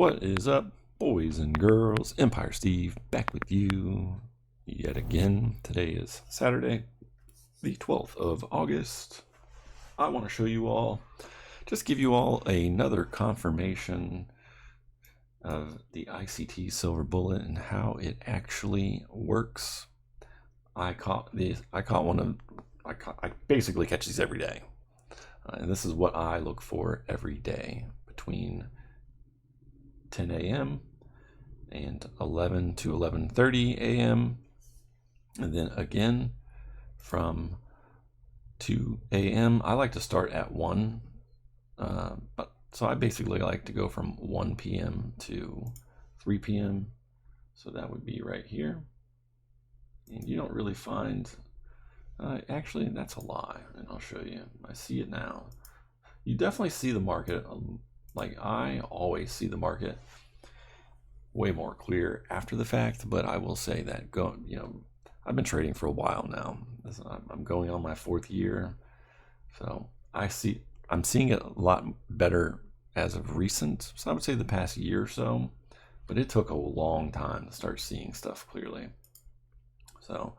What is up, boys and girls? Empire Steve back with you yet again. Today is Saturday, the 12th of August. I want to show you all, just give you all another confirmation of the ICT Silver Bullet and how it actually works. I basically catch these every day. And this is what I look for every day between 10 a.m. and 11 to 11:30 a.m. and then again from 2 a.m. I like to start at 1, so I basically like to go from 1 p.m. to 3 p.m. So that would be right here. And you don't really find, actually that's a lie, and I'll show you. I see it now. You definitely see the market. Like I always see the market way more clear after the fact, but I will say that I've been trading for a while now. I'm going on my 4th year, so I'm seeing it a lot better as of recent. So I would say the past year or so, but it took a long time to start seeing stuff clearly. So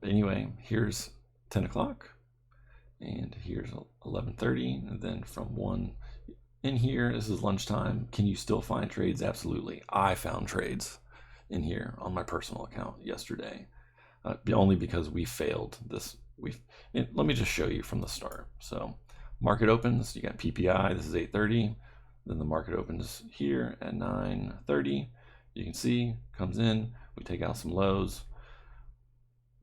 anyway, here's 10 o'clock and here's 11:30, and then from 1 in here, this is lunchtime. Can you still find trades? Absolutely. I found trades in here on my personal account yesterday, only because we failed this. Let me just show you from the start. So market opens, you got PPI, this is 8:30. Then the market opens here at 9:30. You can see, comes in, we take out some lows,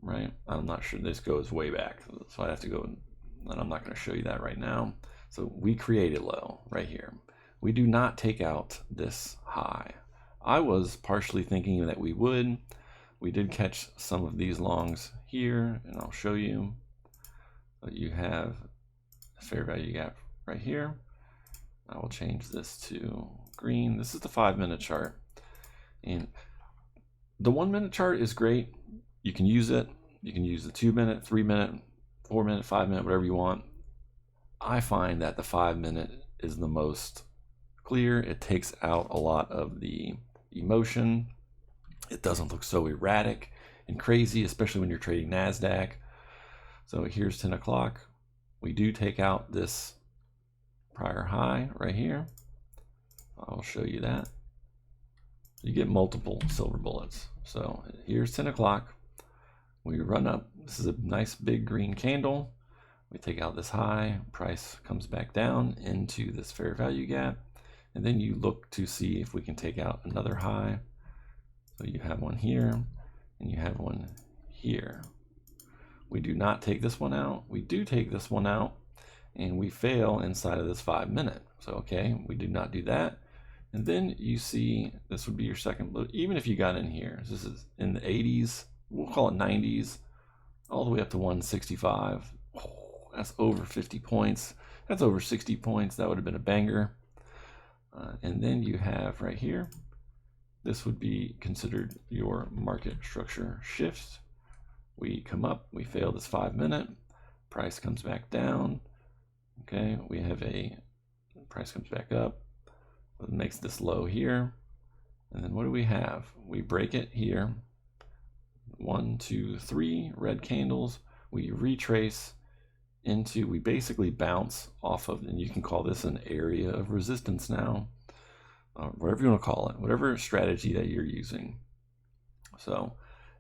right? I'm not sure, this goes way back, so I have to go, and I'm not going to show you that right now. So we created low right here. We do not take out this high. I was partially thinking that we would. We did catch some of these longs here, and I'll show you. But you have a fair value gap right here. I will change this to green. This is the 5-minute chart. And the 1-minute chart is great. You can use it. You can use the 2-minute, 3-minute, 4-minute, 5-minute, whatever you want. I find that the 5-minute is the most clear. It takes out a lot of the emotion. It doesn't look so erratic and crazy, especially when you're trading NASDAQ. So here's 10 o'clock. We do take out this prior high right here. I'll show you that. You get multiple silver bullets. So here's 10 o'clock. We run up. This is a nice big green candle. We take out this high, price comes back down into this fair value gap, and then you look to see if we can take out another high. So you have one here, and you have one here. We do not take this one out. We do take this one out, and we fail inside of this 5-minute. So okay, we do not do that. And then you see, this would be your second, even if you got in here, this is in the 80s, we'll call it 90s, all the way up to 165. That's over 50 points. That's over 60 points. That would have been a banger. And then you have right here, this would be considered your market structure shift. We come up, we fail this 5-minute, price comes back down. Okay, we have price comes back up, it makes this low here. And then what do we have? We break it here. 1, 2, 3 red candles. We retrace into, we basically bounce off of, and you can call this an area of resistance now, whatever you want to call it, whatever strategy that you're using. So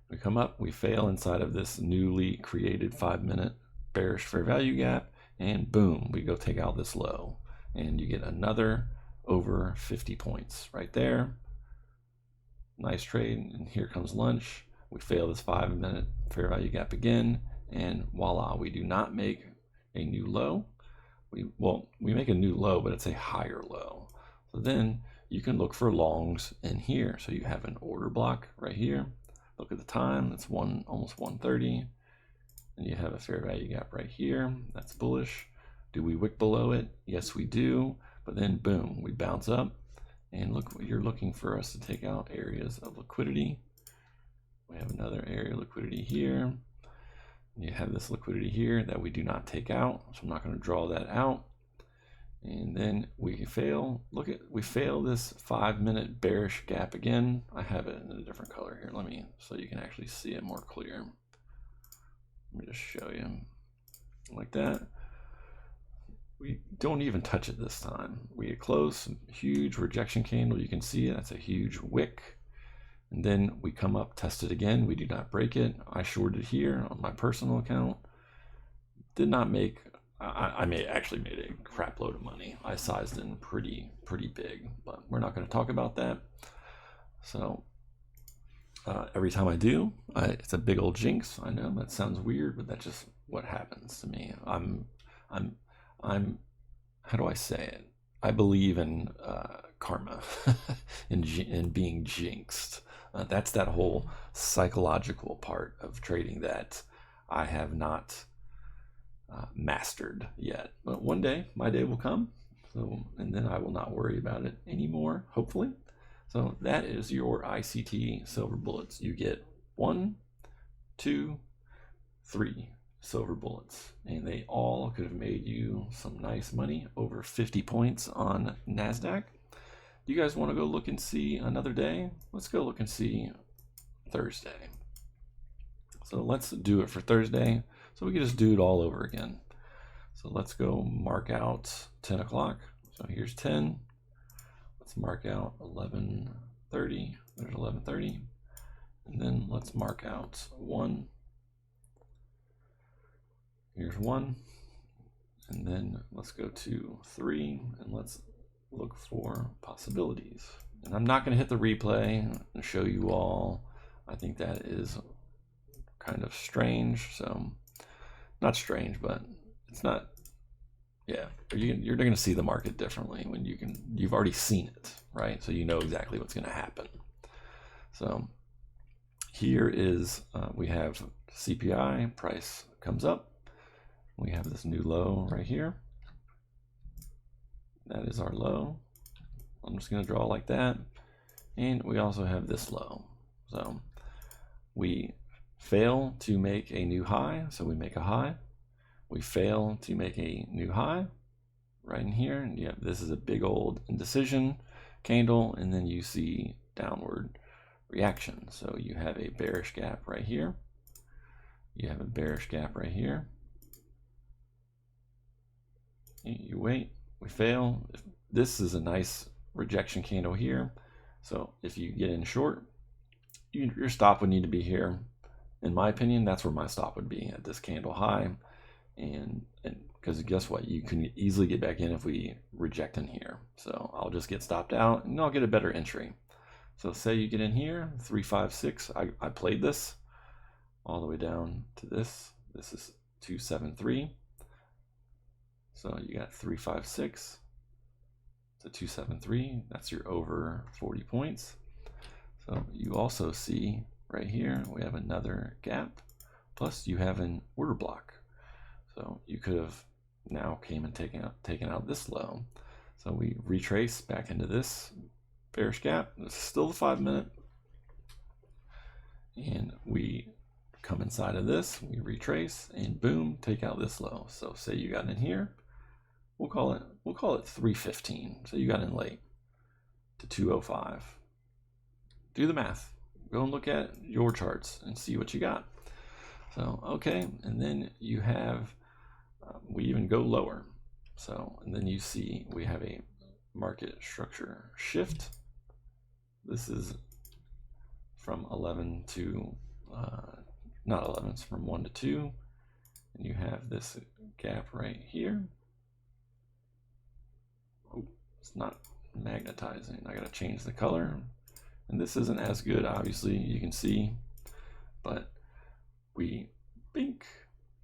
we come up, we fail inside of this newly created 5-minute bearish fair value gap, and boom, we go take out this low, and you get another over 50 points right there. Nice trade. And here comes lunch. We fail this 5-minute fair value gap again, and voila, we do not make a new low. We make a new low, but it's a higher low. So then you can look for longs in here. So you have an order block right here. Look at the time, it's almost 1:30. And you have a fair value gap right here. That's bullish. Do we wick below it? Yes, we do. But then boom, we bounce up, and look, you're looking for us to take out areas of liquidity. We have another area of liquidity here. You have this liquidity here that we do not take out, so I'm not going to draw that out. And then we fail. We fail this 5-minute bearish gap again. I have it in a different color here. So you can actually see it more clear. Let me just show you like that. We don't even touch it this time. We close, huge rejection candle. You can see it. That's a huge wick. And then we come up, test it again. We do not break it. I shorted here on my personal account. Did not make. I actually made a crap load of money. I sized in pretty big, but we're not going to talk about that. So every time I do, it's a big old jinx. I know that sounds weird, but that's just what happens to me. I'm how do I say it? I believe in karma, in being jinxed. That's that whole psychological part of trading that I have not mastered yet. But one day, my day will come, and then I will not worry about it anymore, hopefully. So that is your ICT silver bullets. You get 1, 2, 3 silver bullets, and they all could have made you some nice money, over 50 points on NASDAQ. You guys want to go look and see another day? Let's go look and see Thursday. So let's do it for Thursday, so we can just do it all over again. So let's go mark out 10 o'clock. So here's 10. Let's mark out 11:30. There's 11:30. And then let's mark out 1. Here's 1. And then let's go to 3, and let's look for possibilities. And I'm not going to hit the replay and show you all. I think that is kind of strange. So not strange, but it's not. Yeah, you're going to see the market differently when you've already seen it, right? So you know exactly what's going to happen. So here is we have CPI price comes up. We have this new low right here. That is our low. I'm just going to draw like that. And we also have this low. So we fail to make a new high, so we make a high. We fail to make a new high right in here. And yeah, this is a big old indecision candle, and then you see downward reaction. So you have a bearish gap right here. You have a bearish gap right here. You wait, we fail. This is a nice rejection candle here. So if you get in short, your stop would need to be here. In my opinion, that's where my stop would be, at this candle high. And because guess what? You can easily get back in if we reject in here. So I'll just get stopped out and I'll get a better entry. So say you get in here, 356. I played this all the way down to this. This is 273. So you got 356 to 273. That's your over 40 points. So you also see right here, we have another gap. Plus you have an order block. So you could have now came and taken out this low. So we retrace back into this bearish gap. This is still the 5-minute. And we come inside of this, we retrace, and boom, take out this low. So say you got in here, we'll call it 315. So you got in late to 205. Do the math. Go and look at your charts and see what you got. So okay, and then you have we even go lower. So and then you see we have a market structure shift. This is from 11 to not 11, it's from 1 to 2, and you have this gap right here. Oh, it's not magnetizing. I gotta change the color, and this isn't as good, obviously, you can see, but we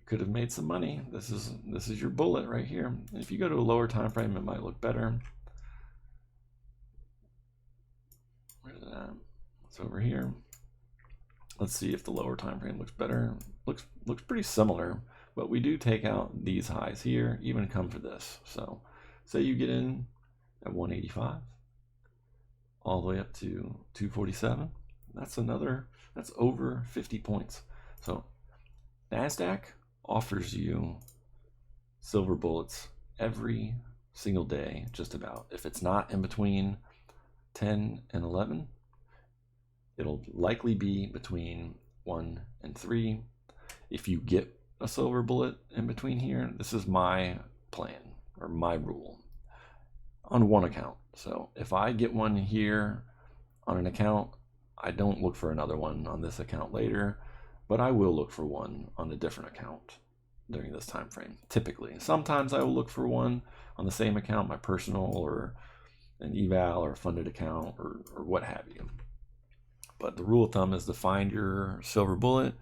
could have made some money. This is your bullet right here. And if you go to a lower time frame, it might look better. Where's that? It's over here. Let's see if the lower time frame looks better. Looks pretty similar, but we do take out these highs here, even come for this. So say you get in at 185 all the way up to 247. That's over 50 points. So NASDAQ offers you silver bullets every single day, just about. If it's not in between 10 and 11, it'll likely be between 1 and 3. If you get a silver bullet in between here, this is my plan or my rule on one account. So if I get one here on an account, I don't look for another one on this account later, but I will look for one on a different account during this time frame, typically. Sometimes I will look for one on the same account, my personal or an eval or a funded account or what have you. But the rule of thumb is to find your silver bullet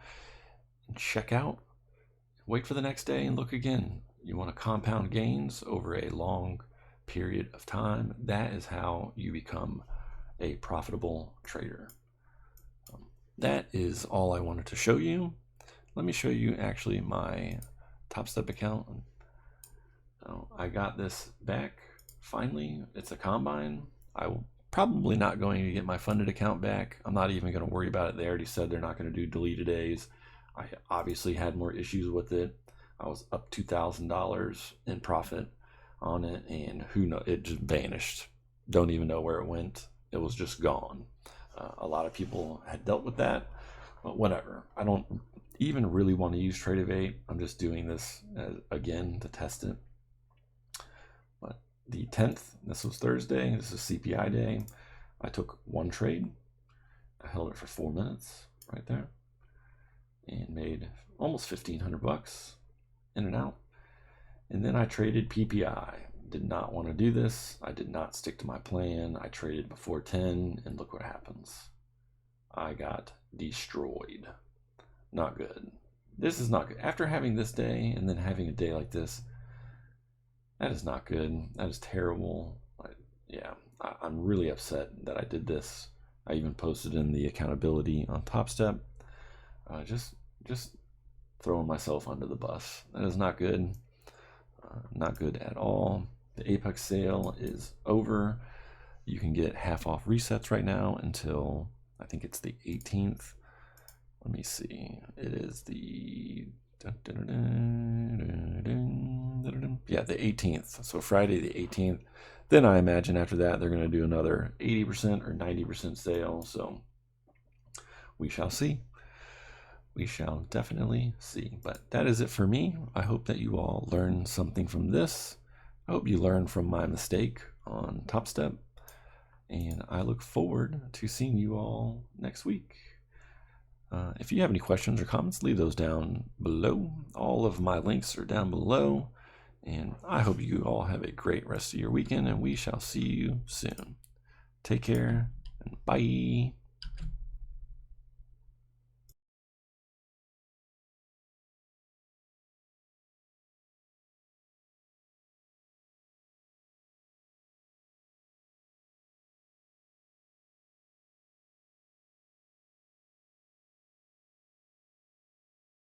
and check out, wait for the next day and look again. You want to compound gains over a long period of time. That is how you become a profitable trader. That is all I wanted to show you. Let me show you actually my TopStep account. I got this back finally. It's a combine. I'm probably not going to get my funded account back. I'm not even going to worry about it. They already said they're not going to do deleted days. I obviously had more issues with it. I was up $2,000 in profit on it, and who knows, it just vanished. Don't even know where it went. It was just gone. A lot of people had dealt with that, but whatever. I don't even really want to use Trade-Evade. I'm just doing this again to test it. But the 10th, this was Thursday, this is CPI day. I took one trade. I held it for 4 minutes right there and made almost 1,500 bucks in and out. And then I traded PPI. Did not want to do this. I did not stick to my plan. I traded before 10 and look what happens. I got destroyed. Not good. This is not good. After having this day and then having a day like this, that is not good. That is terrible. I'm really upset that I did this. I even posted in the accountability on TopStep. Just throwing myself under the bus. That is not good. Not good at all. The Apex sale is over. You can get half off resets right now until I think it's the 18th. Let me see. It is the the 18th. So Friday the 18th. Then I imagine after that they're going to do another 80% or 90% sale. So we shall see. We shall definitely see. But that is it for me. I hope that you all learned something from this. I hope you learned from my mistake on TopStep. And I look forward to seeing you all next week. If you have any questions or comments, leave those down below. All of my links are down below. And I hope you all have a great rest of your weekend, and we shall see you soon. Take care, and bye.